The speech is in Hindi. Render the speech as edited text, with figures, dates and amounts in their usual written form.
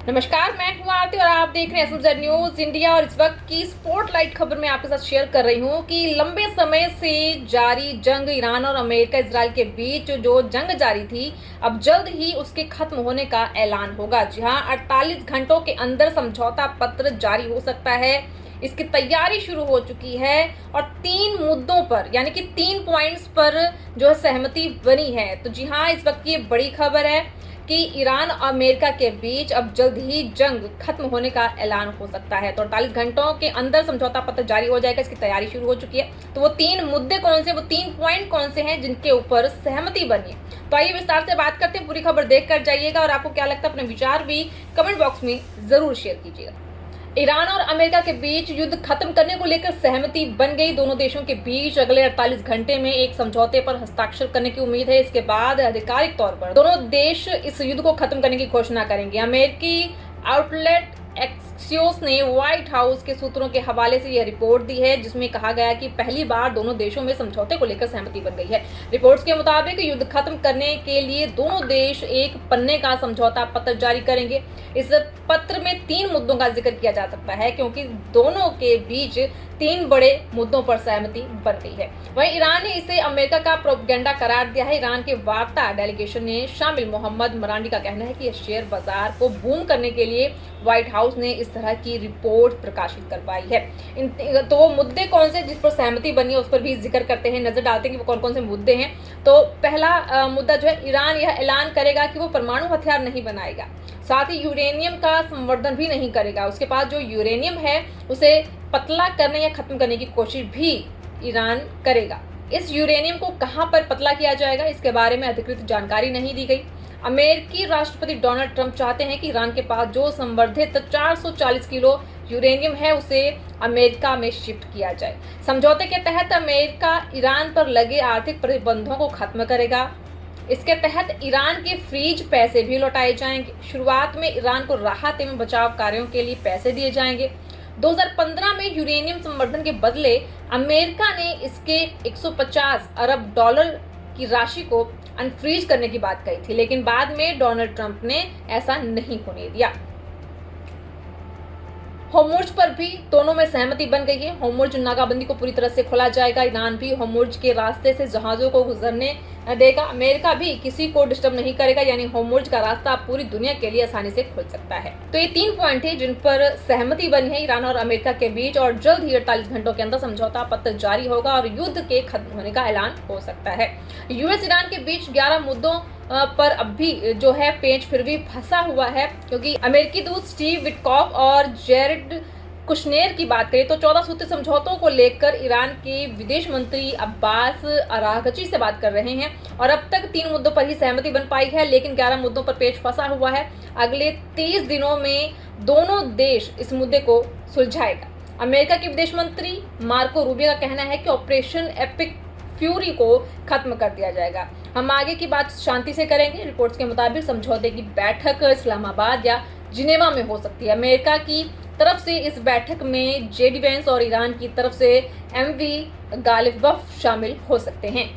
नमस्कार, मैं हूं आरती और आप देख रहे हैं एसएमजेड न्यूज इंडिया। और इस वक्त की स्पॉटलाइट खबर मैं आपके साथ शेयर कर रही हूं कि लंबे समय से जारी जंग ईरान और अमेरिका इजराइल के बीच जो जंग जारी थी, अब जल्द ही उसके खत्म होने का ऐलान होगा। जी हां, 48 घंटों के अंदर समझौता पत्र जारी हो सकता है। इसकी तैयारी शुरू हो चुकी है और 3 मुद्दों पर यानी कि 3 पॉइंट्स पर जो है सहमति बनी है। तो जी हाँ, इस वक्त की ये बड़ी खबर है कि ईरान और अमेरिका के बीच अब जल्द ही जंग खत्म होने का ऐलान हो सकता है। तो 48 घंटों के अंदर समझौता पत्र जारी हो जाएगा। इसकी तैयारी शुरू हो चुकी है। तो वो 3 मुद्दे कौन से, वो 3 पॉइंट कौन से हैं जिनके ऊपर सहमति बनी है। तो आइए विस्तार से बात करते हैं। पूरी खबर देखकर जाइएगा और आपको क्या लगता है अपने विचार भी कमेंट बॉक्स में जरूर शेयर कीजिएगा। ईरान और अमेरिका के बीच युद्ध खत्म करने को लेकर सहमति बन गई। दोनों देशों के बीच अगले 48 घंटे में एक समझौते पर हस्ताक्षर करने की उम्मीद है। इसके बाद आधिकारिक तौर पर दोनों देश इस युद्ध को खत्म करने की घोषणा करेंगे। अमेरिकी आउटलेट एक्सियोस ने व्हाइट हाउस के सूत्रों के हवाले से यह रिपोर्ट दी है, जिसमें कहा गया कि पहली बार दोनों देशों में समझौते को लेकर सहमति बन गई है। रिपोर्ट्स के मुताबिक युद्ध खत्म करने के लिए दोनों देश एक पन्ने का समझौता पत्र जारी करेंगे। इस पत्र में 3 मुद्दों का जिक्र किया जा सकता है, क्योंकि दोनों के बीच 3 बड़े मुद्दों पर सहमति बन गई है। वहीं ईरान ने इसे अमेरिका का प्रोपेगेंडा करार दिया है। ईरान के वार्ता डेलीगेशन ने शामिल मोहम्मद मरांडी का कहना है कि यह शेयर बाजार को बूम करने के लिए व्हाइट हाउस ने इस तरह की रिपोर्ट प्रकाशित करवाई है। तो वो मुद्दे कौन से जिस पर सहमति बनी है उस पर भी जिक्र करते हैं, नजर डालते हैं कि वो कौन कौन से मुद्दे हैं। तो पहला मुद्दा जो है, ईरान यह ऐलान करेगा कि वो परमाणु हथियार नहीं बनाएगा, साथ ही यूरेनियम का संवर्धन भी नहीं करेगा। उसके पास जो यूरेनियम है उसे पतला करने या खत्म करने की कोशिश भी ईरान करेगा। इस यूरेनियम को कहां पर पतला किया जाएगा, इसके बारे में अधिकृत जानकारी नहीं दी गई। अमेरिकी राष्ट्रपति डोनाल्ड ट्रंप चाहते हैं कि ईरान के पास जो संवर्धित 440 किलो यूरेनियम है उसे अमेरिका में शिफ्ट किया जाए। समझौते के तहत अमेरिका ईरान पर लगे आर्थिक प्रतिबंधों को खत्म करेगा। इसके तहत ईरान के फ्रीज पैसे भी लौटाए जाएंगे। शुरुआत में ईरान को राहत एवं बचाव कार्यों के लिए पैसे दिए जाएंगे। 2015 में यूरेनियम संवर्धन के बदले अमेरिका ने इसके 150 अरब डॉलर की राशि को अनफ्रीज करने की बात कही थी, लेकिन बाद में डोनाल्ड ट्रंप ने ऐसा नहीं होने दिया। होर्मुज पर भी दोनों में सहमति बन गई है। होर्मुज नाकाबंदी को पूरी तरह से खोला जाएगा। ईरान भी होर्मुज के रास्ते से जहाजों को गुजरने देगा। अमेरिका भी किसी को डिस्टर्ब नहीं करेगा, यानी होर्मुज का रास्ता पूरी दुनिया के लिए आसानी से खुल सकता है। तो ये 3 पॉइंट है जिन पर सहमति बनी है ईरान और अमेरिका के बीच, और जल्द ही 48 घंटों के अंदर समझौता पत्र जारी होगा और युद्ध के खत्म होने का ऐलान हो सकता है। यूएस ईरान के बीच 11 मुद्दों पर अब भी जो है पेच फिर भी फंसा हुआ है, क्योंकि अमेरिकी दूत स्टीव विटकॉफ और जेरेड कुशनेर की बात करें तो 14 सूत्री समझौतों को लेकर ईरान के विदेश मंत्री अब्बास अरागची से बात कर रहे हैं और अब तक 3 मुद्दों पर ही सहमति बन पाई है, लेकिन 11 मुद्दों पर पेच फंसा हुआ है। अगले 30 दिनों में दोनों देश इस मुद्दे को सुलझाएगा। अमेरिका के विदेश मंत्री मार्को रूबियो का कहना है कि ऑपरेशन एपिक फ्यूरी को खत्म कर दिया जाएगा। हम आगे की बात शांति से करेंगे। रिपोर्ट्स के मुताबिक समझौते की बैठक इस्लामाबाद या जिनेवा में हो सकती है। अमेरिका की तरफ से इस बैठक में जेडी वेंस और ईरान की तरफ से एमवी गालिबफ शामिल हो सकते हैं।